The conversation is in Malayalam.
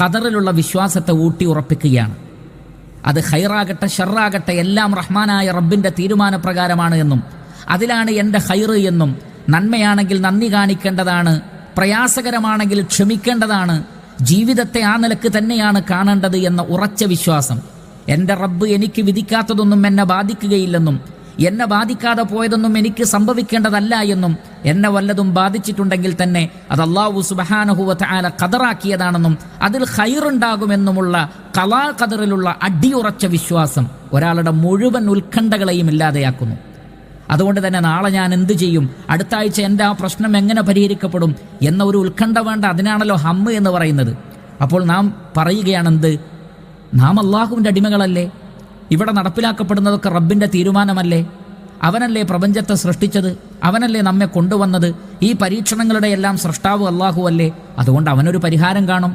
ഖദറിലുള്ള വിശ്വാസത്തെ ഊട്ടി ഉറപ്പിക്കുകയാണ്. അത് ഖൈറാകട്ടെ ഷർറാകട്ടെ എല്ലാം റഹ്മാനായ റബ്ബിൻ്റെ തീരുമാനപ്രകാരമാണ് എന്നും അതിലാണ് എൻ്റെ ഖൈറ് എന്നും, നന്മയാണെങ്കിൽ നന്ദി കാണിക്കേണ്ടതാണ്, പ്രയാസകരമാണെങ്കിൽ ക്ഷമിക്കേണ്ടതാണ്, ജീവിതത്തെ ആ നിലക്ക് തന്നെയാണ് കാണേണ്ടത് എന്ന ഉറച്ച വിശ്വാസം. എൻ്റെ റബ്ബ് എനിക്ക് വിധിക്കാത്തതൊന്നും എന്നെ ബാധിക്കുകയില്ലെന്നും എന്നെ ബാധിക്കാതെ പോയതൊന്നും എനിക്ക് സംഭവിക്കേണ്ടതല്ല എന്നും എന്നെ വല്ലതും ബാധിച്ചിട്ടുണ്ടെങ്കിൽ തന്നെ അത് അല്ലാഹു സുബ്ഹാനഹു വ തആല ഖദറാക്കിയതാണെന്നും അതിൽ ഖൈറുണ്ടാകുമെന്നുമുള്ള ഖലാ ഖദറിലുള്ള അടിയുറച്ച വിശ്വാസം ഒരാളുടെ മുഴുവൻ ഉത്കണ്ഠകളെയും ഇല്ലാതെയാക്കുന്നു. അതുകൊണ്ട് തന്നെ നാളെ ഞാൻ എന്ത് ചെയ്യും, അടുത്ത ആഴ്ച എൻ്റെ ആ പ്രശ്നം എങ്ങനെ പരിഹരിക്കപ്പെടും എന്ന ഒരു ഉത്കണ്ഠ വേണ്ട. അതിനാണല്ലോ ഹമ്മ് എന്ന് പറയുന്നത്. അപ്പോൾ നാം പറയുകയാണെന്ത്, നാം അള്ളാഹുവിൻ്റെ അടിമകളല്ലേ, ഇവിടെ നടപ്പിലാക്കപ്പെടുന്നതൊക്കെ റബ്ബിൻ്റെ തീരുമാനമല്ലേ, അവനല്ലേ പ്രപഞ്ചത്തെ സൃഷ്ടിച്ചത്, അവനല്ലേ നമ്മെ കൊണ്ടുവന്നത്, ഈ പരീക്ഷണങ്ങളുടെ എല്ലാം സൃഷ്ടാവ് അള്ളാഹു അല്ലേ, അതുകൊണ്ട് അവനൊരു പരിഹാരം കാണും.